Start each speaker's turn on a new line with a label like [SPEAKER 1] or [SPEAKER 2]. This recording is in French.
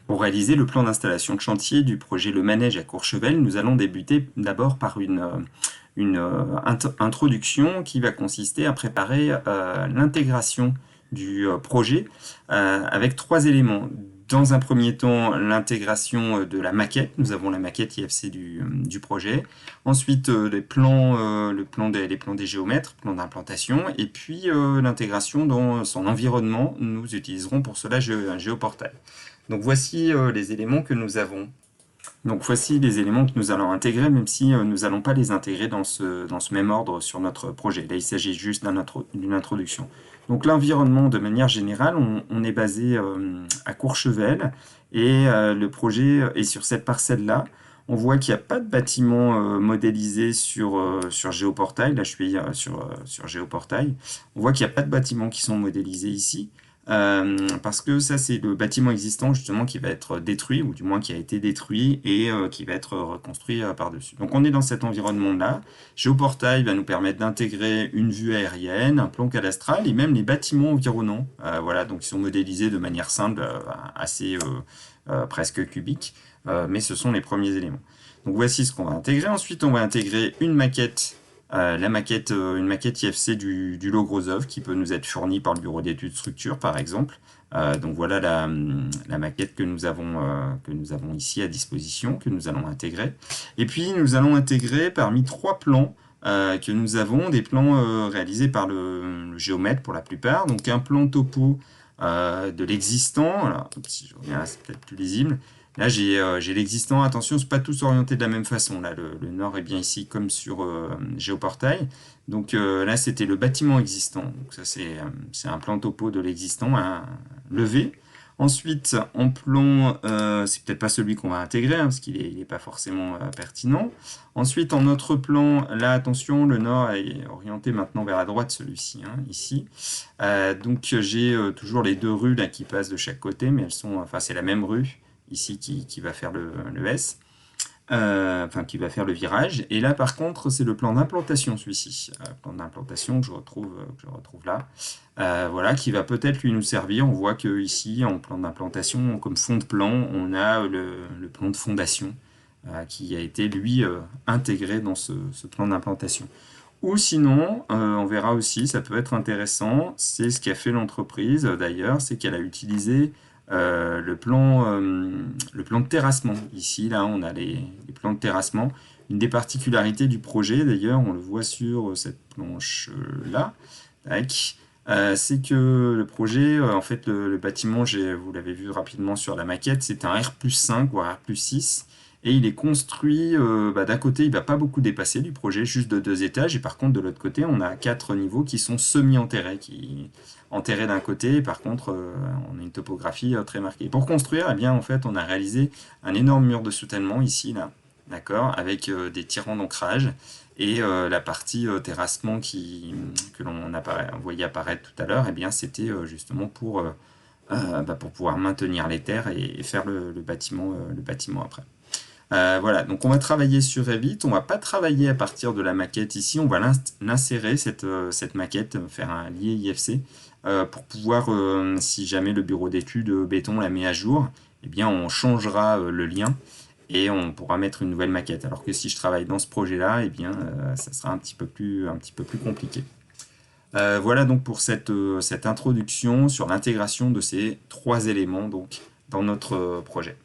[SPEAKER 1] Pour réaliser le plan d'installation de chantier du projet Le Manège à Courchevel, nous allons débuter d'abord par une introduction qui va consister à préparer l'intégration du projet avec trois éléments. Dans un premier temps, l'intégration de la maquette. Nous avons la maquette IFC du projet. Ensuite, les plans des géomètres, plans d'implantation. Et puis, l'intégration dans son environnement. Nous utiliserons pour cela un géoportail. Donc voici les éléments que nous avons. Donc voici les éléments que nous allons intégrer, même si nous n'allons pas les intégrer dans ce même ordre sur notre projet. Là, il s'agit juste d'une introduction. Donc l'environnement, de manière générale, on est basé à Courchevel, et le projet est sur cette parcelle-là. On voit qu'il n'y a pas de bâtiment modélisé sur Géoportail. Là, je suis sur Géoportail. On voit qu'il n'y a pas de bâtiments qui sont modélisés ici. Parce que ça, c'est le bâtiment existant justement qui va être détruit, ou du moins qui a été détruit et qui va être reconstruit par-dessus. Donc on est dans cet environnement-là. Géoportail va nous permettre d'intégrer une vue aérienne, un plan cadastral et même les bâtiments environnants. Voilà, donc ils sont modélisés de manière simple, assez presque cubique, mais ce sont les premiers éléments. Donc voici ce qu'on va intégrer. Ensuite, on va intégrer une maquette. Une maquette IFC du Logrosov qui peut nous être fournie par le bureau d'études structure par exemple. Donc voilà la maquette que nous avons ici à disposition, que nous allons intégrer. Et puis nous allons intégrer parmi trois plans que nous avons, des plans réalisés par le géomètre pour la plupart. Donc un plan topo de l'existant. Alors si je reviens là, c'est peut-être plus lisible. Là, j'ai l'existant. Attention, ce n'est pas tous orientés de la même façon. Là, le nord est bien ici, comme sur Géoportail. Donc là, c'était le bâtiment existant. Donc ça, c'est un plan topo de l'existant, un levé. Ensuite, en plan, c'est peut-être pas celui qu'on va intégrer, hein, parce qu'il n'est pas forcément pertinent. Ensuite, en autre plan, là, attention, le nord est orienté maintenant vers la droite, celui-ci, hein, ici. Donc j'ai toujours les deux rues là, qui passent de chaque côté, mais elles sont, enfin, c'est la même rue ici qui va faire le S, enfin qui va faire le virage. Et là par contre c'est le plan d'implantation, celui-ci, plan d'implantation que je retrouve là, voilà, qui va peut-être lui nous servir. On voit que ici en plan d'implantation, comme fond de plan, on a le plan de fondation qui a été lui intégré dans ce plan d'implantation. Ou sinon, on verra aussi, ça peut être intéressant, c'est ce qu'a fait l'entreprise d'ailleurs, c'est qu'elle a utilisé le plan de terrassement. Ici, là, on a les plans de terrassement. Une des particularités du projet, d'ailleurs, on le voit sur cette planche-là, c'est que le projet, en fait, le bâtiment, vous l'avez vu rapidement sur la maquette, c'est un R+5, voire R+6, et il est construit, d'un côté, il ne va pas beaucoup dépasser du projet, juste de 2 étages, et par contre, de l'autre côté, on a 4 niveaux qui sont semi-enterrés, enterrés d'un côté, et par contre, on a une topographie très marquée. Pour construire, eh bien, en fait, on a réalisé un énorme mur de soutènement, ici, là, d'accord, avec des tirants d'ancrage, et la partie terrassement que l'on voyait apparaître tout à l'heure, eh bien, c'était justement pour pouvoir maintenir les terres et faire le bâtiment après. Voilà, donc on va travailler sur Revit, on va pas travailler à partir de la maquette ici, on va l'insérer, cette maquette, faire un lié IFC, pour pouvoir, si jamais le bureau d'études béton la met à jour, eh bien on changera le lien et on pourra mettre une nouvelle maquette. Alors que si je travaille dans ce projet-là, eh bien ça sera un petit peu plus compliqué. Voilà donc pour cette introduction sur l'intégration de ces trois éléments donc, dans notre projet.